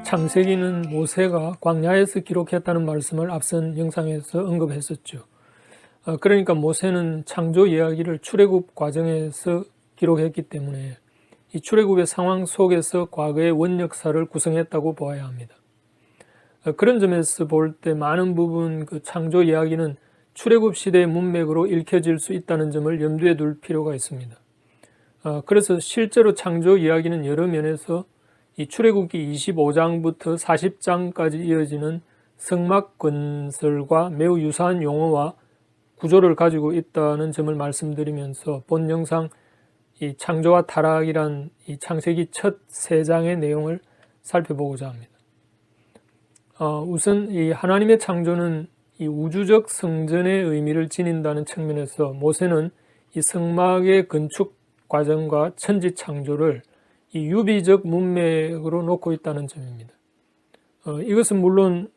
창세기는 모세가 광야에서 기록했다는 말씀을 앞선 영상에서 언급했었죠. 그러니까 모세는 창조 이야기를 출애굽 과정에서 기록했기 때문에 이 출애굽의 상황 속에서 과거의 원역사를 구성했다고 보아야 합니다. 그런 점에서 볼 때 많은 부분 그 창조 이야기는 출애굽 시대의 문맥으로 읽혀질 수 있다는 점을 염두에 둘 필요가 있습니다. 그래서 실제로 창조 이야기는 여러 면에서 이 출애굽기 25장부터 40장까지 이어지는 성막 건설과 매우 유사한 용어와 구조를 가지고 있다는 점을 말씀드리면서 본 영상 이 창조와 타락이란 이 창세기 첫 3장의 내용을 살펴보고자 합니다. 우선 이 하나님의 창조는 이 우주적 성전의 의미를 지닌다는 측면에서 모세는 이 성막의 건축 과정과 천지 창조를 이 유비적 문맥으로 놓고 있다는 점입니다. 이것은 물론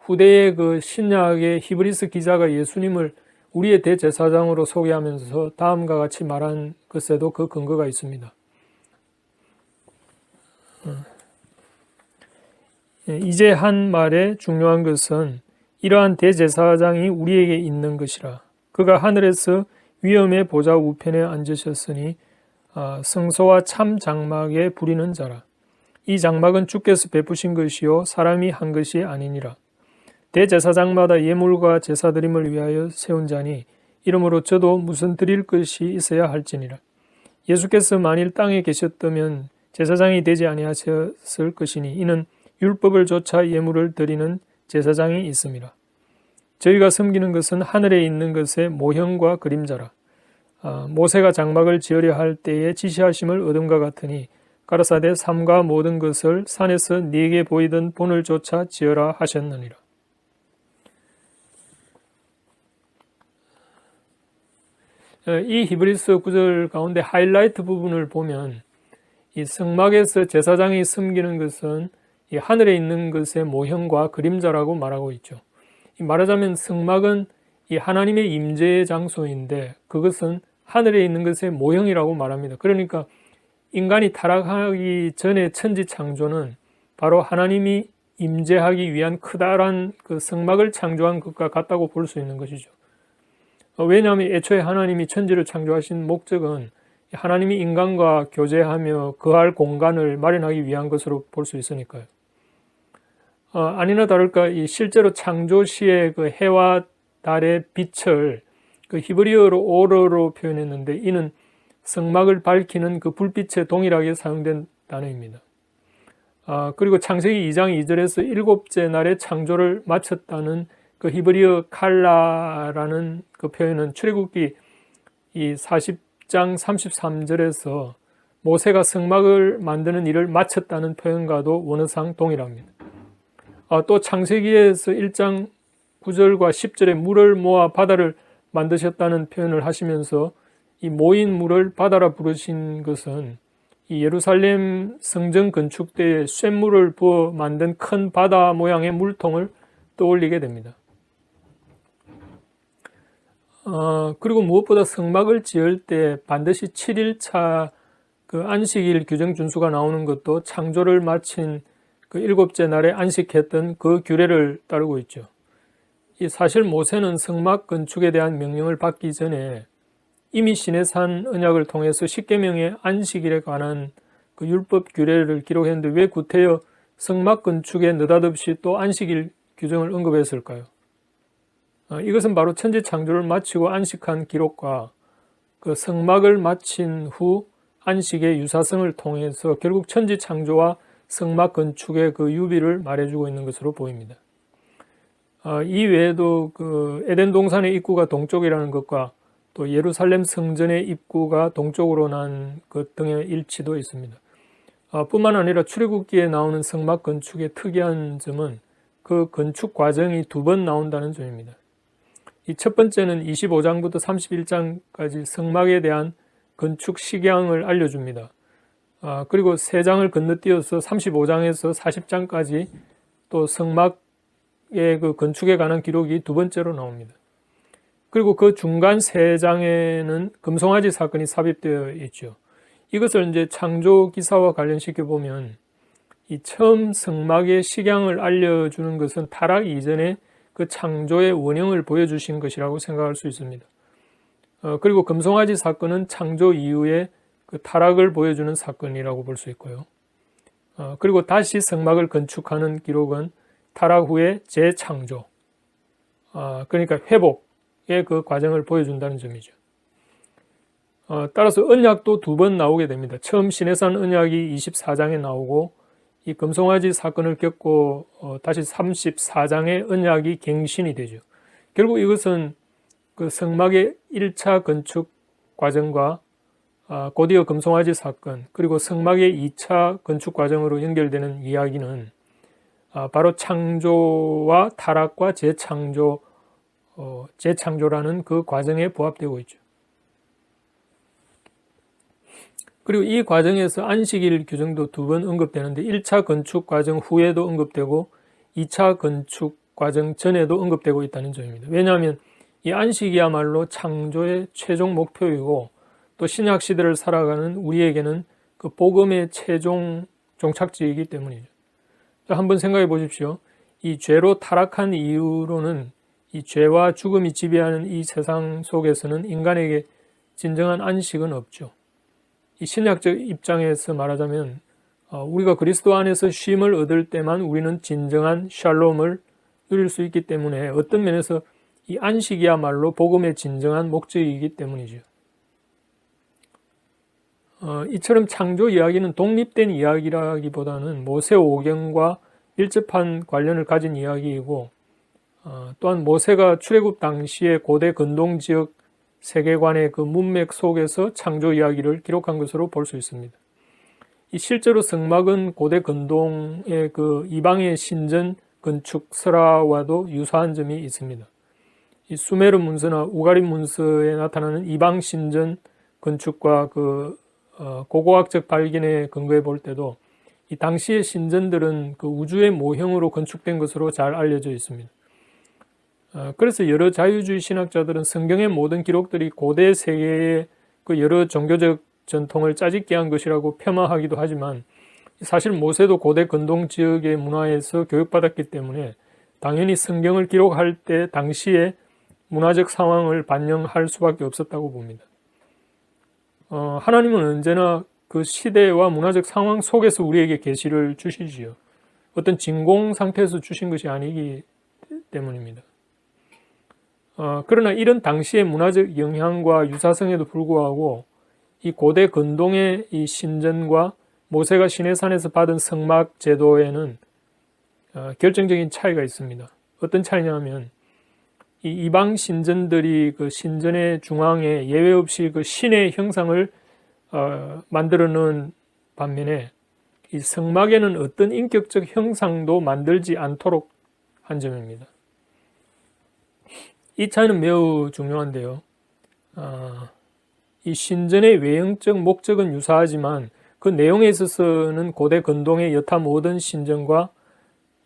후대의 그 신약의 히브리스 기자가 예수님을 우리의 대제사장으로 소개하면서 다음과 같이 말한 것에도 그 근거가 있습니다. 이제 한 말의 중요한 것은 이러한 대제사장이 우리에게 있는 것이라. 그가 하늘에서 위엄의 보좌 우편에 앉으셨으니 성소와 참 장막에 부리는 자라. 이 장막은 주께서 베푸신 것이요 사람이 한 것이 아니니라. 대제사장마다 예물과 제사드림을 위하여 세운 자니 이러므로 저도 무슨 드릴 것이 있어야 할지니라. 예수께서 만일 땅에 계셨다면 제사장이 되지 아니하셨을 것이니 이는 율법을 조차 예물을 드리는 제사장이 있음이라. 저희가 섬기는 것은 하늘에 있는 것의 모형과 그림자라. 모세가 장막을 지으려 할 때에 지시하심을 얻음과 같으니 가라사대 삼가 모든 것을 산에서 네게 보이던 본을 조차 지어라 하셨느니라. 이 히브리서 구절 가운데 하이라이트 부분을 보면 이 성막에서 제사장이 섬기는 것은 이 하늘에 있는 것의 모형과 그림자라고 말하고 있죠. 말하자면 성막은 이 하나님의 임재의 장소인데 그것은 하늘에 있는 것의 모형이라고 말합니다. 그러니까 인간이 타락하기 전의 천지 창조는 바로 하나님이 임재하기 위한 커다란 그 성막을 창조한 것과 같다고 볼 수 있는 것이죠. 왜냐하면 애초에 하나님이 천지를 창조하신 목적은 하나님이 인간과 교제하며 거할 공간을 마련하기 위한 것으로 볼 수 있으니까요. 아니나 다를까 이 실제로 창조 시에 그 해와 달의 빛을 그 히브리어로 오르로 표현했는데 이는 성막을 밝히는 그 불빛에 동일하게 사용된 단어입니다. 그리고 창세기 2장 2절에서 일곱째 날에 창조를 마쳤다는 그 히브리어 칼라라는 그 표현은 출애굽기 이 40장 33절에서 모세가 성막을 만드는 일을 마쳤다는 표현과도 원어상 동일합니다. 또 창세기에서 1장 9절과 10절에 물을 모아 바다를 만드셨다는 표현을 하시면서 이 모인 물을 바다라 부르신 것은 이 예루살렘 성전 건축 때에 쇳물을 부어 만든 큰 바다 모양의 물통을 떠올리게 됩니다. 그리고 무엇보다 성막을 지을 때 반드시 7일차 그 안식일 규정 준수가 나오는 것도 창조를 마친 그 일곱째 날에 안식했던 그 규례를 따르고 있죠. 이 사실 모세는 성막 건축에 대한 명령을 받기 전에 이미 시내산 언약을 통해서 십계명의 안식일에 관한 그 율법 규례를 기록했는데 왜 구태여 성막 건축에 느닷없이 또 안식일 규정을 언급했을까요? 이것은 바로 천지 창조를 마치고 안식한 기록과 그 성막을 마친 후 안식의 유사성을 통해서 결국 천지 창조와 성막 건축의 그 유비를 말해주고 있는 것으로 보입니다. 이 외에도 그 에덴 동산의 입구가 동쪽이라는 것과 또 예루살렘 성전의 입구가 동쪽으로 난 것 등의 일치도 있습니다. 뿐만 아니라 출애굽기에 나오는 성막 건축의 특이한 점은 그 건축 과정이 2번 나온다는 점입니다. 이 첫 번째는 25장부터 31장까지 성막에 대한 건축 식양을 알려줍니다. 그리고 3장을 건너뛰어서 35장에서 40장까지 또 성막의 그 건축에 관한 기록이 2번째로 나옵니다. 그리고 그 중간 3장에는 금송아지 사건이 삽입되어 있죠. 이것을 이제 창조 기사와 관련시켜 보면 이 처음 성막의 식양을 알려주는 것은 타락 이전에 그 창조의 원형을 보여주신 것이라고 생각할 수 있습니다. 그리고 금송아지 사건은 창조 이후에 그 타락을 보여주는 사건이라고 볼 수 있고요. 그리고 다시 성막을 건축하는 기록은 타락 후의 재창조, 그러니까 회복의 그 과정을 보여준다는 점이죠. 따라서 언약도 두 번 나오게 됩니다. 처음 시내산 언약이 24장에 나오고 이 금송아지 사건을 겪고 다시 34장의 언약이 갱신이 되죠. 결국 이것은 그 성막의 1차 건축 과정과 곧이어 금송아지 사건 그리고 성막의 2차 건축 과정으로 연결되는 이야기는 바로 창조와 타락과 재창조라는 그 과정에 부합되고 있죠. 그리고 이 과정에서 안식일 규정도 두 번 언급되는데 1차 건축 과정 후에도 언급되고 2차 건축 과정 전에도 언급되고 있다는 점입니다. 왜냐하면 이 안식이야말로 창조의 최종 목표이고 또 신약 시대를 살아가는 우리에게는 그 복음의 최종 종착지이기 때문이죠. 한번 생각해 보십시오. 이 죄로 타락한 이후로는 이 죄와 죽음이 지배하는 이 세상 속에서는 인간에게 진정한 안식은 없죠. 이 신약적 입장에서 말하자면 우리가 그리스도 안에서 쉼을 얻을 때만 우리는 진정한 샬롬을 누릴 수 있기 때문에 어떤 면에서 이 안식이야말로 복음의 진정한 목적이기 때문이죠. 이처럼 창조 이야기는 독립된 이야기라기보다는 모세오경과 밀접한 관련을 가진 이야기이고 또한 모세가 출애굽 당시의 고대 근동 지역 세계관의 그 문맥 속에서 창조 이야기를 기록한 것으로 볼 수 있습니다. 이 실제로 성막은 고대 근동의 그 이방의 신전 건축 설화와도 유사한 점이 있습니다. 이 수메르 문서나 우가림 문서에 나타나는 이방 신전 건축과 그 고고학적 발견에 근거해 볼 때도 이 당시의 신전들은 그 우주의 모형으로 건축된 것으로 잘 알려져 있습니다. 그래서 여러 자유주의 신학자들은 성경의 모든 기록들이 고대 세계의 그 여러 종교적 전통을 짜집게 한 것이라고 폄하하기도 하지만 사실 모세도 고대 근동 지역의 문화에서 교육받았기 때문에 당연히 성경을 기록할 때 당시의 문화적 상황을 반영할 수밖에 없었다고 봅니다. 하나님은 언제나 그 시대와 문화적 상황 속에서 우리에게 계시를 주시지요. 어떤 진공 상태에서 주신 것이 아니기 때문입니다. 그러나 이런 당시의 문화적 영향과 유사성에도 불구하고 이 고대 근동의 이 신전과 모세가 시내산에서 받은 성막 제도에는 결정적인 차이가 있습니다. 어떤 차이냐면 이 이방 신전들이 그 신전의 중앙에 예외 없이 그 신의 형상을 만들어 놓은 반면에 이 성막에는 어떤 인격적 형상도 만들지 않도록 한 점입니다. 이 차이는 매우 중요한데요. 이 신전의 외형적 목적은 유사하지만 그 내용에 있어서는 고대 근동의 여타 모든 신전과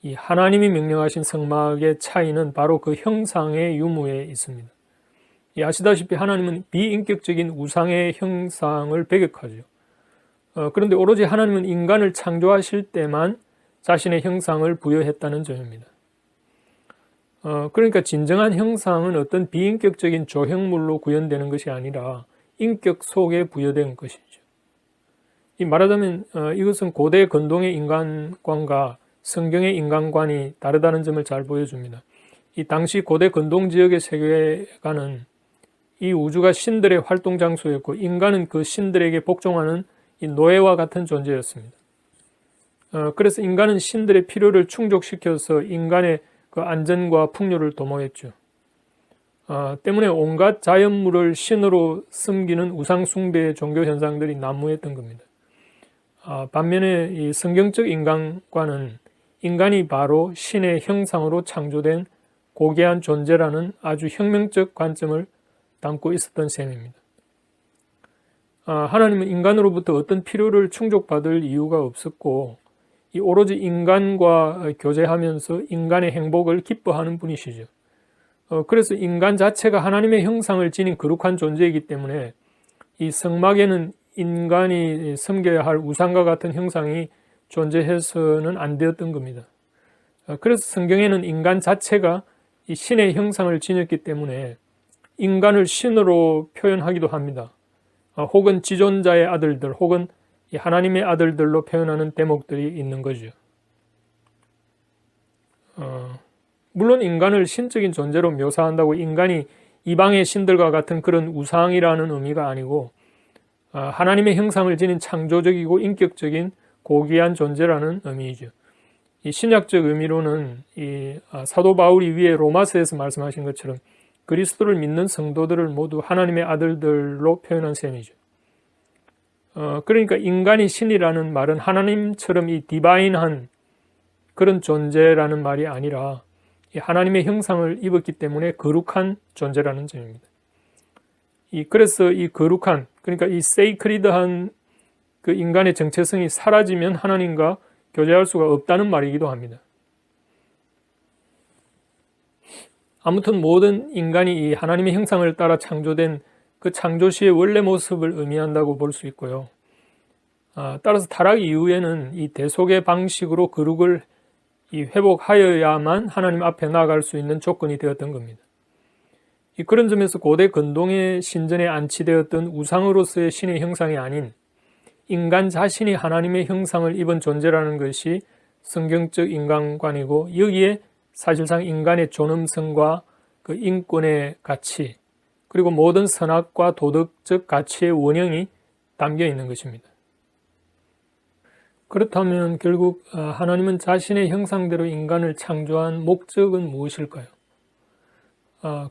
이 하나님이 명령하신 성막의 차이는 바로 그 형상의 유무에 있습니다. 아시다시피 하나님은 비인격적인 우상의 형상을 배격하죠. 그런데 오로지 하나님은 인간을 창조하실 때만 자신의 형상을 부여했다는 점입니다. 그러니까 진정한 형상은 어떤 비인격적인 조형물로 구현되는 것이 아니라 인격 속에 부여된 것이죠. 말하자면 이것은 고대 근동의 인간관과 성경의 인간관이 다르다는 점을 잘 보여줍니다. 이 당시 고대 근동 지역의 세계관은 이 우주가 신들의 활동 장소였고 인간은 그 신들에게 복종하는 이 노예와 같은 존재였습니다. 그래서 인간은 신들의 필요를 충족시켜서 인간의 그 안전과 풍요를 도모했죠. 때문에 온갖 자연물을 신으로 섬기는 우상 숭배의 종교 현상들이 난무했던 겁니다. 반면에 이 성경적 인간과는 인간이 바로 신의 형상으로 창조된 고귀한 존재라는 아주 혁명적 관점을 담고 있었던 셈입니다. 하나님은 인간으로부터 어떤 필요를 충족받을 이유가 없었고 이 오로지 인간과 교제하면서 인간의 행복을 기뻐하는 분이시죠. 그래서 인간 자체가 하나님의 형상을 지닌 거룩한 존재이기 때문에 이 성막에는 인간이 섬겨야 할 우상과 같은 형상이 존재해서는 안 되었던 겁니다. 그래서 성경에는 인간 자체가 이 신의 형상을 지녔기 때문에 인간을 신으로 표현하기도 합니다. 혹은 지존자의 아들들, 혹은 하나님의 아들들로 표현하는 대목들이 있는 거죠. 물론 인간을 신적인 존재로 묘사한다고 인간이 이방의 신들과 같은 그런 우상이라는 의미가 아니고 하나님의 형상을 지닌 창조적이고 인격적인 고귀한 존재라는 의미이죠. 이 신약적 의미로는 사도 바울이 위에 로마서에서 말씀하신 것처럼 그리스도를 믿는 성도들을 모두 하나님의 아들들로 표현한 셈이죠. 그러니까 인간이 신이라는 말은 하나님처럼 이 디바인한 그런 존재라는 말이 아니라 하나님의 형상을 입었기 때문에 거룩한 존재라는 점입니다. 그래서 이 거룩한, 그러니까 이 세이크리드한 그 인간의 정체성이 사라지면 하나님과 교제할 수가 없다는 말이기도 합니다. 아무튼 모든 인간이 이 하나님의 형상을 따라 창조된 그 창조시의 원래 모습을 의미한다고 볼 수 있고요. 따라서 타락 이후에는 이 대속의 방식으로 거룩을 회복하여야만 하나님 앞에 나아갈 수 있는 조건이 되었던 겁니다. 그런 점에서 고대 근동의 신전에 안치되었던 우상으로서의 신의 형상이 아닌 인간 자신이 하나님의 형상을 입은 존재라는 것이 성경적 인간관이고, 여기에 사실상 인간의 존엄성과 그 인권의 가치, 그리고 모든 선악과 도덕적 가치의 원형이 담겨 있는 것입니다. 그렇다면 결국 하나님은 자신의 형상대로 인간을 창조한 목적은 무엇일까요?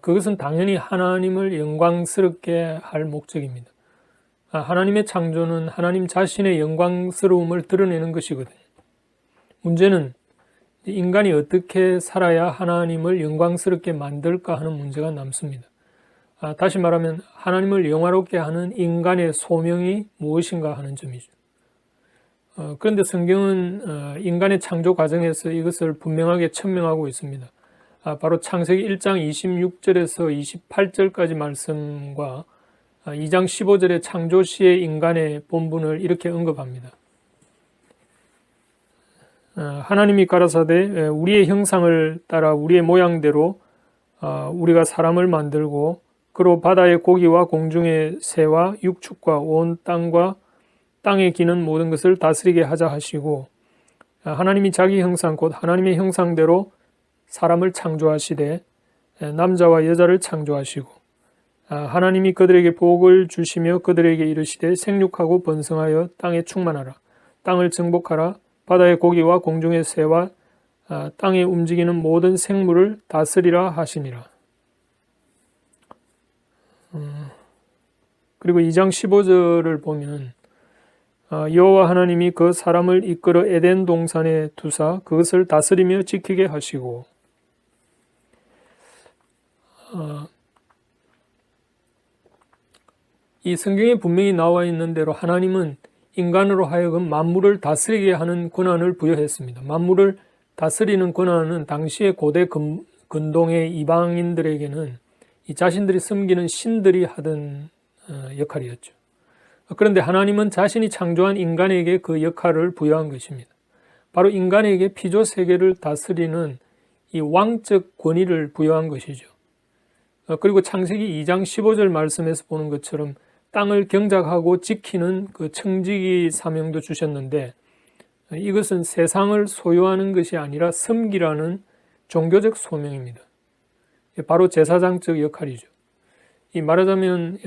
그것은 당연히 하나님을 영광스럽게 할 목적입니다. 하나님의 창조는 하나님 자신의 영광스러움을 드러내는 것이거든요. 문제는 인간이 어떻게 살아야 하나님을 영광스럽게 만들까 하는 문제가 남습니다. 다시 말하면 하나님을 영화롭게 하는 인간의 소명이 무엇인가 하는 점이죠. 그런데 성경은 인간의 창조 과정에서 이것을 분명하게 천명하고 있습니다. 바로 창세기 1장 26절에서 28절까지 말씀과 2장 15절의 창조시의 인간의 본분을 이렇게 언급합니다. 하나님이 가라사대 우리의 형상을 따라 우리의 모양대로 우리가 사람을 만들고 그로 바다의 고기와 공중의 새와 육축과 온 땅과 땅에 기는 모든 것을 다스리게 하자 하시고, 하나님이 자기 형상 곧 하나님의 형상대로 사람을 창조하시되 남자와 여자를 창조하시고, 하나님이 그들에게 복을 주시며 그들에게 이르시되 생육하고 번성하여 땅에 충만하라. 땅을 정복하라. 바다의 고기와 공중의 새와 땅에 움직이는 모든 생물을 다스리라 하시니라. 그리고 2장 15절을 보면 여호와 하나님이 그 사람을 이끌어 에덴 동산에 두사 그것을 다스리며 지키게 하시고, 이 성경에 분명히 나와 있는 대로 하나님은 인간으로 하여금 만물을 다스리게 하는 권한을 부여했습니다. 만물을 다스리는 권한은 당시의 고대 근동의 이방인들에게는 이 자신들이 섬기는 신들이 하던 역할이었죠. 그런데 하나님은 자신이 창조한 인간에게 그 역할을 부여한 것입니다. 바로 인간에게 피조 세계를 다스리는 이 왕적 권위를 부여한 것이죠. 그리고 창세기 2장 15절 말씀에서 보는 것처럼 땅을 경작하고 지키는 그 청지기 사명도 주셨는데, 이것은 세상을 소유하는 것이 아니라 섬기라는 종교적 소명입니다. 바로 제사장적 역할이죠. 말하자면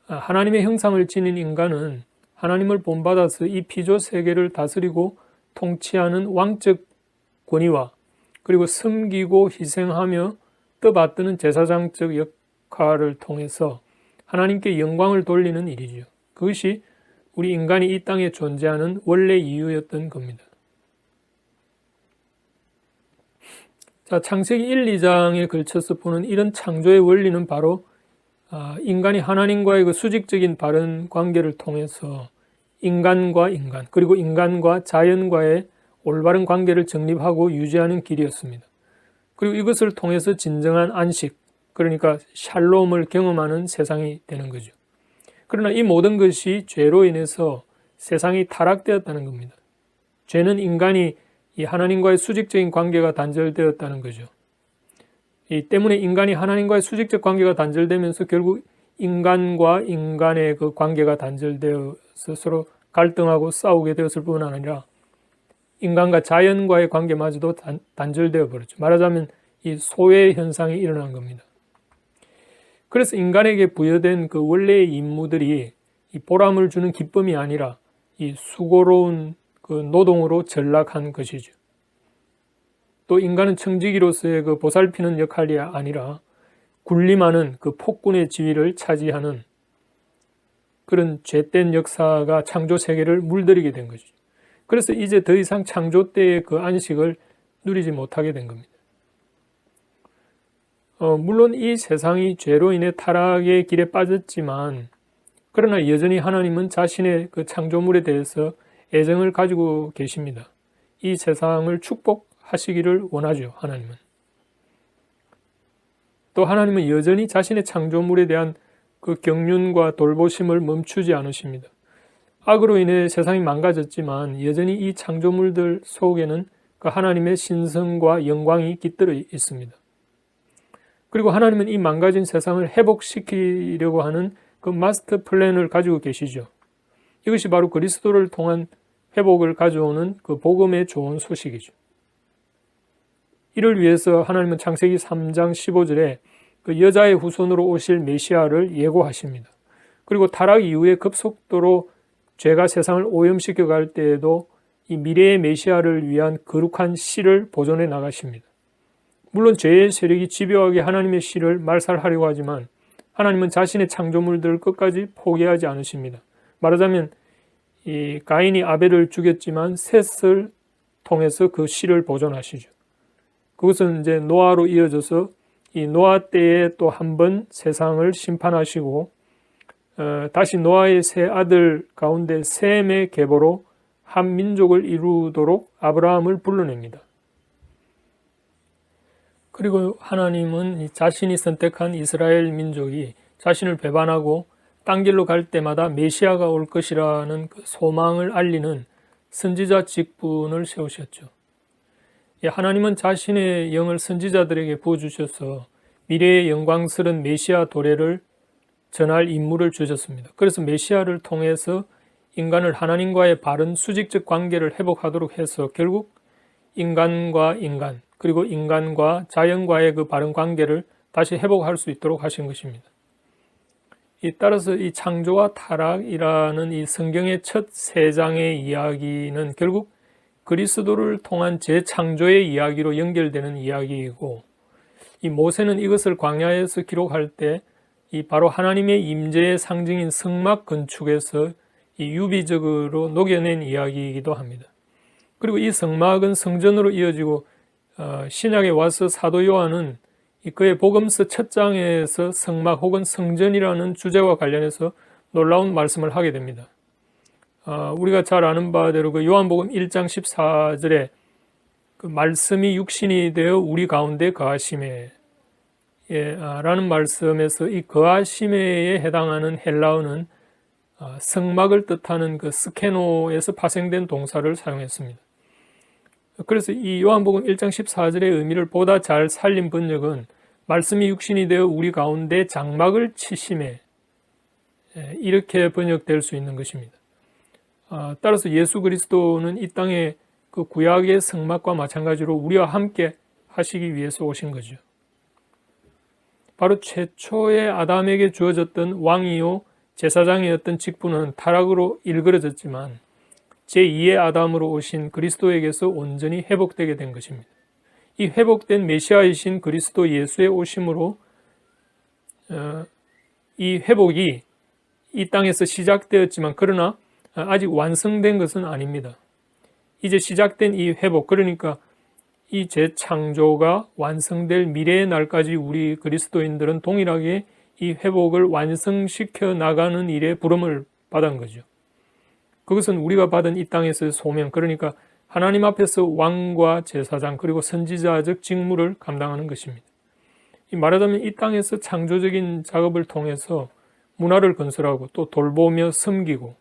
하나님의 형상을 지닌 인간은 하나님을 본받아서 이 피조 세계를 다스리고 통치하는 왕적 권위와 그리고 섬기고 희생하며 떠받드는 제사장적 역할을 통해서 하나님께 영광을 돌리는 일이죠. 그것이 우리 인간이 이 땅에 존재하는 원래 이유였던 겁니다. 자, 창세기 1, 2장에 걸쳐서 보는 이런 창조의 원리는 바로 인간이 하나님과의 그 수직적인 바른 관계를 통해서 인간과 인간, 그리고 인간과 자연과의 올바른 관계를 정립하고 유지하는 길이었습니다. 그리고 이것을 통해서 진정한 안식, 그러니까 샬롬을 경험하는 세상이 되는 거죠. 그러나 이 모든 것이 죄로 인해서 세상이 타락되었다는 겁니다. 죄는 인간이 이 하나님과의 수직적인 관계가 단절되었다는 거죠. 이 때문에 인간이 하나님과의 수직적 관계가 단절되면서 결국 인간과 인간의 그 관계가 단절되어서 서로 갈등하고 싸우게 되었을 뿐 아니라 인간과 자연과의 관계마저도 단절되어 버렸죠. 말하자면 이 소외 현상이 일어난 겁니다. 그래서 인간에게 부여된 그 원래의 임무들이 이 보람을 주는 기쁨이 아니라 이 수고로운 그 노동으로 전락한 것이죠. 또 인간은 청지기로서의 그 보살피는 역할이 아니라 군림하는 그 폭군의 지위를 차지하는 그런 죄된 역사가 창조 세계를 물들이게 된 것이죠. 그래서 이제 더 이상 창조 때의 그 안식을 누리지 못하게 된 겁니다. 물론 이 세상이 죄로 인해 타락의 길에 빠졌지만 그러나 여전히 하나님은 자신의 그 창조물에 대해서 애정을 가지고 계십니다. 이 세상을 축복하시기를 원하죠, 하나님은. 또 하나님은 여전히 자신의 창조물에 대한 그 경륜과 돌보심을 멈추지 않으십니다. 악으로 인해 세상이 망가졌지만 여전히 이 창조물들 속에는 그 하나님의 신성과 영광이 깃들어 있습니다. 그리고 하나님은 이 망가진 세상을 회복시키려고 하는 그 마스터 플랜을 가지고 계시죠. 이것이 바로 그리스도를 통한 회복을 가져오는 그 복음의 좋은 소식이죠. 이를 위해서 하나님은 창세기 3장 15절에 그 여자의 후손으로 오실 메시아를 예고하십니다. 그리고 타락 이후에 급속도로 죄가 세상을 오염시켜 갈 때에도 이 미래의 메시아를 위한 거룩한 씨를 보존해 나가십니다. 물론 죄의 세력이 집요하게 하나님의 씨를 말살하려고 하지만 하나님은 자신의 창조물들을 끝까지 포기하지 않으십니다. 말하자면 이 가인이 아벨을 죽였지만 셋을 통해서 그 씨를 보존하시죠. 그것은 이제 노아로 이어져서 이 노아 때에 또 한 번 세상을 심판하시고 다시 노아의 세 아들 가운데 셈의 계보로 한 민족을 이루도록 아브라함을 불러냅니다. 그리고 하나님은 자신이 선택한 이스라엘 민족이 자신을 배반하고 딴 길로 갈 때마다 메시아가 올 것이라는 그 소망을 알리는 선지자 직분을 세우셨죠. 하나님은 자신의 영을 선지자들에게 부어주셔서 미래의 영광스러운 메시아 도래를 전할 임무를 주셨습니다. 그래서 메시아를 통해서 인간을 하나님과의 바른 수직적 관계를 회복하도록 해서 결국 인간과 인간 그리고 인간과 자연과의 그 바른 관계를 다시 회복할 수 있도록 하신 것입니다. 따라서 이 창조와 타락이라는 이 성경의 첫 세 장의 이야기는 결국 그리스도를 통한 재창조의 이야기로 연결되는 이야기이고 이 모세는 이것을 광야에서 기록할 때 이 바로 하나님의 임재의 상징인 성막 건축에서 이 유비적으로 녹여낸 이야기이기도 합니다. 그리고 이 성막은 성전으로 이어지고 신약에 와서 사도 요한은 그의 복음서 첫 장에서 성막 혹은 성전이라는 주제와 관련해서 놀라운 말씀을 하게 됩니다. 우리가 잘 아는 바대로 그 요한복음 1장 14절에 그 말씀이 육신이 되어 우리 가운데 거하심에 라는 말씀에서 이 거하심에에 해당하는 헬라어는 성막을 뜻하는 그 스케노에서 파생된 동사를 사용했습니다. 그래서 이 요한복음 1장 14절의 의미를 보다 잘 살린 번역은 말씀이 육신이 되어 우리 가운데 장막을 치심에 이렇게 번역될 수 있는 것입니다. 따라서 예수 그리스도는 이 땅에 그 구약의 성막과 마찬가지로 우리와 함께 하시기 위해서 오신 거죠. 바로 최초의 아담에게 주어졌던 왕이요 제사장이었던 직분은 타락으로 일그러졌지만 제2의 아담으로 오신 그리스도에게서 온전히 회복되게 된 것입니다. 이 회복된 메시아이신 그리스도 예수의 오심으로 이 회복이 이 땅에서 시작되었지만 그러나 아직 완성된 것은 아닙니다. 이제 시작된 이 회복, 그러니까 이 재창조가 완성될 미래의 날까지 우리 그리스도인들은 동일하게 이 회복을 완성시켜 나가는 일에 부름을 받은 거죠. 그것은 우리가 받은 이 땅에서의 소명, 그러니까 하나님 앞에서 왕과 제사장 그리고 선지자적 직무를 감당하는 것입니다. 말하자면 이 땅에서 창조적인 작업을 통해서 문화를 건설하고 또 돌보며 섬기고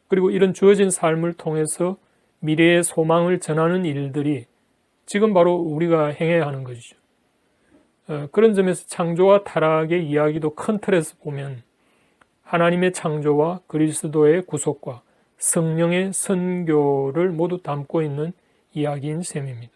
그리고 이런 주어진 삶을 통해서 미래의 소망을 전하는 일들이 지금 바로 우리가 행해야 하는 것이죠. 그런 점에서 창조와 타락의 이야기도 큰 틀에서 보면 하나님의 창조와 그리스도의 구속과 성령의 선교를 모두 담고 있는 이야기인 셈입니다.